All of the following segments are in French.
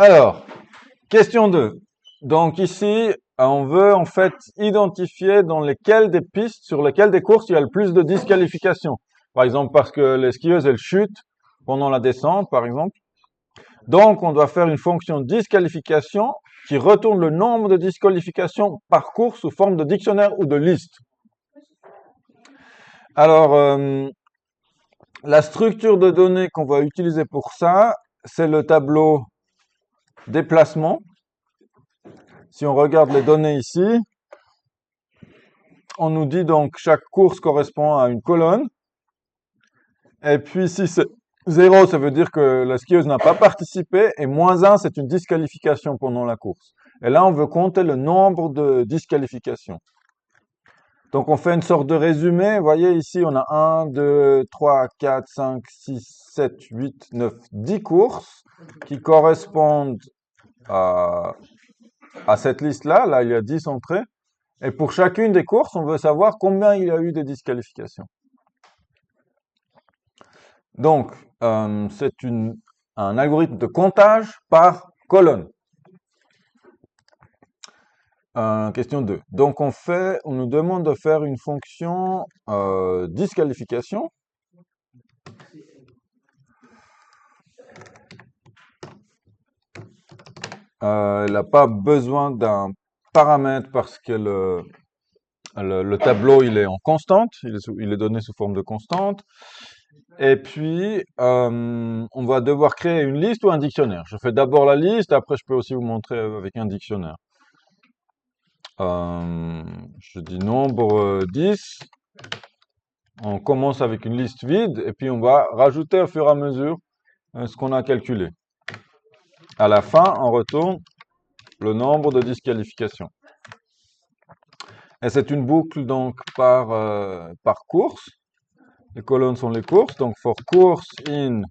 Alors, question 2. Donc ici, on veut en fait identifier dans lesquelles des pistes, sur lesquelles des courses il y a le plus de disqualifications. Par exemple, parce que les skieuses, elles chutent pendant la descente, par exemple. Donc, on doit faire une fonction disqualification qui retourne le nombre de disqualifications par course sous forme de dictionnaire ou de liste. Alors, la structure de données qu'on va utiliser pour ça, c'est le tableau déplacement. Si on regarde les données ici, on nous dit donc chaque course correspond à une colonne. Et puis si c'est 0, ça veut dire que la skieuse n'a pas participé. Et -1, c'est une disqualification pendant la course. Et là, on veut compter le nombre de disqualifications. Donc on fait une sorte de résumé. Vous voyez ici, on a 1, 2, 3, 4, 5, 6, 7, 8, 9, 10 courses qui correspondent à, à cette liste-là. Là, il y a 10 entrées. Et pour chacune des courses, on veut savoir combien il y a eu de disqualifications. Donc, c'est un algorithme de comptage par colonne. Question 2. Donc, on nous demande de faire une fonction disqualification. Elle n'a pas besoin d'un paramètre parce que le tableau il est en constante, il est donné sous forme de constante. Et puis, on va devoir créer une liste ou un dictionnaire. Je fais d'abord la liste, après je peux aussi vous montrer avec un dictionnaire. Je dis nombre 10. On commence avec une liste vide et puis on va rajouter au fur et à mesure ce qu'on a calculé. À la fin, on retourne le nombre de disqualifications. Et c'est une boucle donc par course. Les colonnes sont les courses. Donc for course in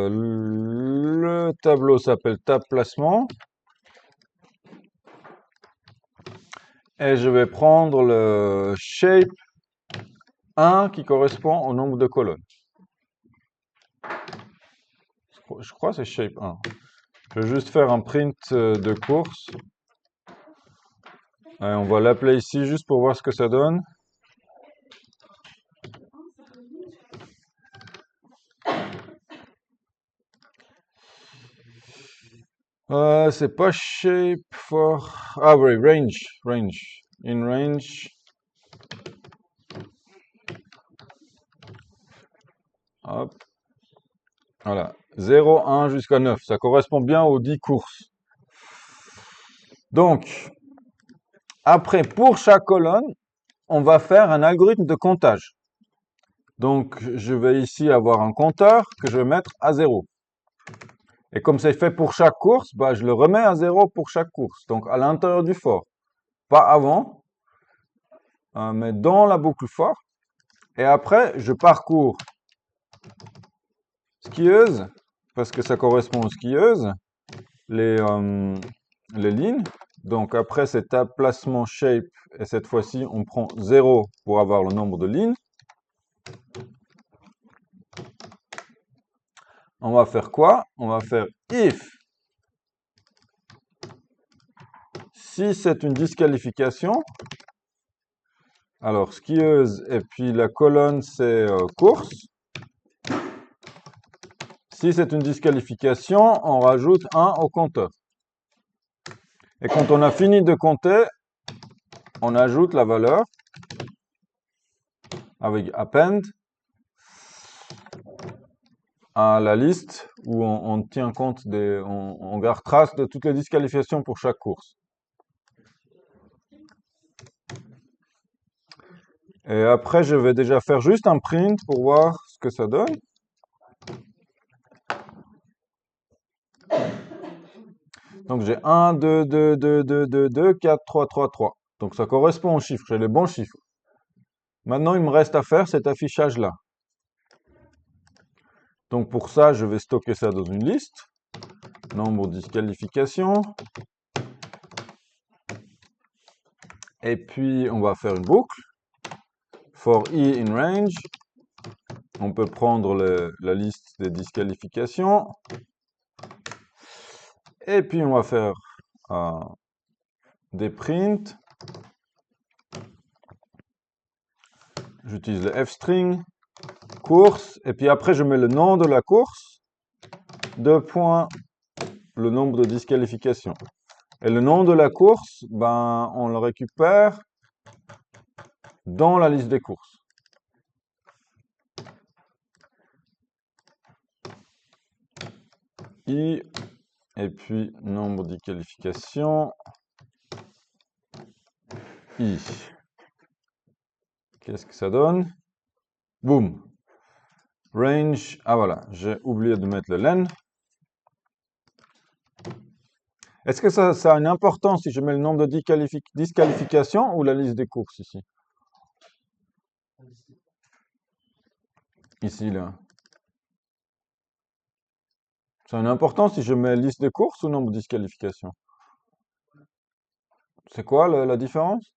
le tableau s'appelle tab placement. Et je vais prendre le shape 1 qui correspond au nombre de colonnes. Je crois que c'est shape 1. Je vais juste faire un print de course. Et on va l'appeler ici juste pour voir ce que ça donne. C'est pas shape for... Ah oui, range. In range. Hop. Voilà. 0, 1 jusqu'à 9. Ça correspond bien aux 10 courses. Donc, après, pour chaque colonne, on va faire un algorithme de comptage. Donc, je vais ici avoir un compteur que je vais mettre à 0. Et comme c'est fait pour chaque course, bah, je le remets à 0 pour chaque course. Donc, à l'intérieur du for. Pas avant, mais dans la boucle for. Et après, je parcours skieuse, parce que ça correspond aux skieuses, les lignes. Donc après, c'est tab placement shape, et cette fois-ci, on prend 0 pour avoir le nombre de lignes. On va faire quoi? On va faire if, si c'est une disqualification, alors skieuse, et puis la colonne, c'est course. Si c'est une disqualification, on rajoute 1 au compteur. Et quand on a fini de compter, on ajoute la valeur avec append à la liste où on tient compte on garde trace de toutes les disqualifications pour chaque course. Et après, je vais déjà faire juste un print pour voir ce que ça donne. Donc j'ai 1, 2, 2, 2, 2, 2, 2, 4, 3, 3, 3. Donc ça correspond aux chiffres, j'ai les bons chiffres. Maintenant, il me reste à faire cet affichage-là. Donc pour ça, je vais stocker ça dans une liste. Nombre de disqualifications. Et puis, on va faire une boucle. For i in range. on peut prendre la liste des disqualifications. Et puis on va faire des prints. J'utilise le fstring, course, et puis après je mets le nom de la course, deux points, le nombre de disqualifications. Et le nom de la course, ben, on le récupère dans la liste des courses. I, et puis nombre de qualifications, I. Qu'est-ce que ça donne? Boum. Range, ah voilà, j'ai oublié de mettre le len. Est-ce que ça a une importance si je mets le nombre de disqualifications ou la liste des courses ici? Ici, là. Ça a une importance si je mets liste de courses ou nombre de disqualifications? C'est quoi la différence?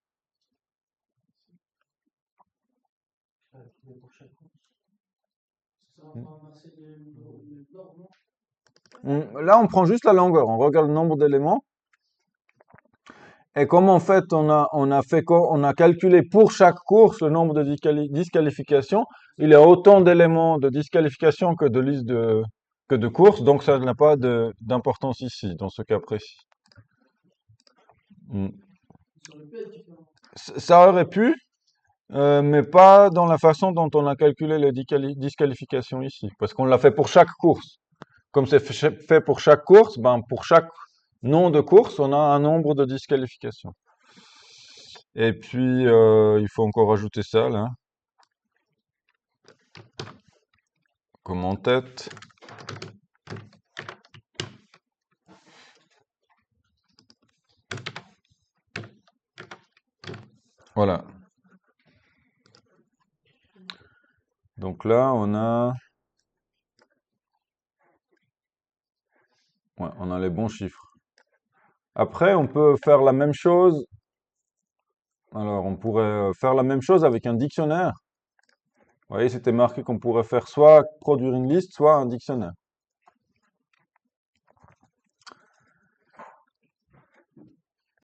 Là, on prend juste la longueur, on regarde le nombre d'éléments. Et comme en fait, on a calculé pour chaque course le nombre de disqualifications, il y a autant d'éléments de disqualification que de listes que de courses, donc ça n'a pas d'importance ici, dans ce cas précis. Mm. Ça aurait pu, mais pas dans la façon dont on a calculé les disqualifications ici, parce qu'on l'a fait pour chaque course. Comme c'est fait pour chaque course, ben pour chaque nom de course, on a un nombre de disqualifications. Et puis, il faut encore ajouter ça, là, comme en tête. Voilà. Donc là, on a les bons chiffres. Après, on peut faire la même chose. Alors, on pourrait faire la même chose avec un dictionnaire. Vous voyez, c'était marqué qu'on pourrait faire soit produire une liste, soit un dictionnaire.